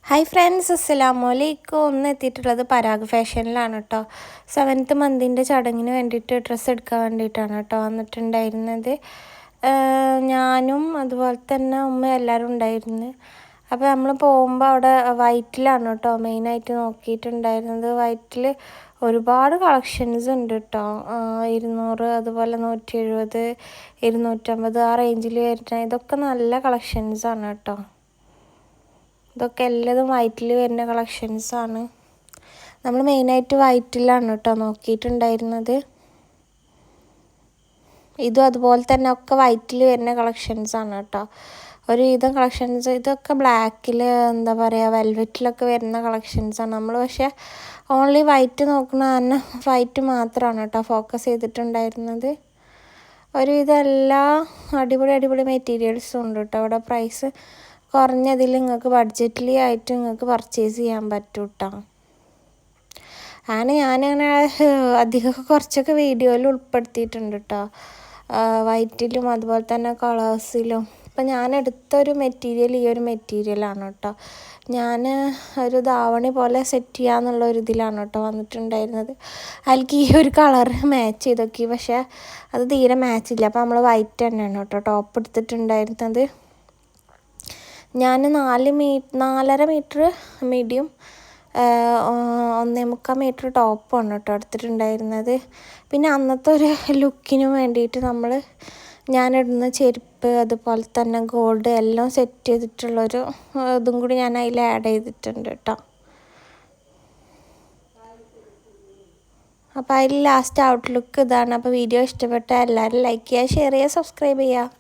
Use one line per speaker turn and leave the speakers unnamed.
Hi friends, അസ്സലാമലൈക്കും. ഒന്ന് എത്തിയിട്ടുള്ളത് പരാഗ് ഫാഷനിലാണ് കേട്ടോ. 7th മന്തിൻ്റെ ചടങ്ങിന് വേണ്ടിയിട്ട് ഡ്രസ്സ് എടുക്കാൻ വേണ്ടിയിട്ടാണ് കേട്ടോ വന്നിട്ടുണ്ടായിരുന്നത്. ഞാനും അതുപോലെ തന്നെ ഉമ്മ എല്ലാവരും ഉണ്ടായിരുന്നു. അപ്പോൾ നമ്മൾ പോകുമ്പോൾ അവിടെ വൈറ്റിലാണ് കേട്ടോ മെയിനായിട്ട് നോക്കിയിട്ടുണ്ടായിരുന്നത്. വൈറ്റിൽ ഒരുപാട് കളക്ഷൻസ് ഉണ്ട് കേട്ടോ. 200, അതുപോലെ 170, 250 ആ റേഞ്ചിൽ വരുന്ന ഇതൊക്കെ നല്ല കളക്ഷൻസാണ് കേട്ടോ. ഇതൊക്കെ എല്ലാതും വൈറ്റിൽ വരുന്ന കളക്ഷൻസാണ്. നമ്മൾ മെയിനായിട്ട് വൈറ്റിലാണ് കേട്ടോ നോക്കിയിട്ടുണ്ടായിരുന്നത്. ഇതും അതുപോലെ തന്നെ ഒക്കെ വൈറ്റിൽ വരുന്ന കളക്ഷൻസാണ് കേട്ടോ. ഒരുവിധം കളക്ഷൻസ് ഇതൊക്കെ ബ്ലാക്കിൽ എന്താ പറയുക വെൽവെറ്റിലൊക്കെ വരുന്ന കളക്ഷൻസാണ്. നമ്മൾ പക്ഷേ ഓൺലി വൈറ്റ് നോക്കുന്ന കാരണം വൈറ്റ് മാത്രമാണ് കേട്ടോ ഫോക്കസ് ചെയ്തിട്ടുണ്ടായിരുന്നത്. ഒരുവിധം എല്ലാ അടിപൊളി മെറ്റീരിയൽസും ഉണ്ട് കേട്ടോ. അവിടെ പ്രൈസ് കുറഞ്ഞതിൽ നിങ്ങൾക്ക് ബഡ്ജറ്റ്ലി ആയിട്ട് നിങ്ങൾക്ക് പർച്ചേസ് ചെയ്യാൻ പറ്റും കേട്ടോ. ഞാനങ്ങനെ അധികം കുറച്ചൊക്കെ വീഡിയോയിൽ ഉൾപ്പെടുത്തിയിട്ടുണ്ട് കേട്ടോ. വൈറ്റിലും അതുപോലെ തന്നെ കളേഴ്സിലും. ഇപ്പം ഞാൻ എടുത്തൊരു മെറ്റീരിയൽ ഈ ഒരു മെറ്റീരിയലാണ് കേട്ടോ. ഞാൻ ഒരു ധാവണി പോലെ സെറ്റ് ചെയ്യാന്നുള്ള ഒരു ഇതിലാണ് കേട്ടോ വന്നിട്ടുണ്ടായിരുന്നത്. അതിലേക്ക് ഈ ഒരു കളർ മാച്ച് ചെയ്ത് നോക്കി, പക്ഷേ അത് തീരെ മാച്ചില്ല. അപ്പോൾ നമ്മൾ വൈറ്റ് തന്നെയാണ് കേട്ടോ ടോപ്പ് എടുത്തിട്ടുണ്ടായിരുന്നത്. ഞാൻ 4.5 മീറ്റർ മീഡിയം 1.25 മീറ്റർ ടോപ്പാണ് കേട്ടോ എടുത്തിട്ടുണ്ടായിരുന്നത്. പിന്നെ അന്നത്തെ ഒരു ലുക്കിന് വേണ്ടിയിട്ട് ഞാനിടുന്ന ചെരുപ്പ് അതുപോലെ തന്നെ ഗോൾഡ് എല്ലാം സെറ്റ് ചെയ്തിട്ടുള്ളൊരു ഇതും കൂടി ഞാൻ അതിൽ ആഡ് ചെയ്തിട്ടുണ്ട് കേട്ടോ. അപ്പോൾ അതിൽ ലാസ്റ്റ് ഔട്ട്ലുക്ക് ഇതാണ്. അപ്പോൾ വീഡിയോ ഇഷ്ടപ്പെട്ടാൽ എല്ലാവരും ലൈക്ക് ചെയ്യുക, ഷെയർ ചെയ്യുക, സബ്സ്ക്രൈബ് ചെയ്യുക.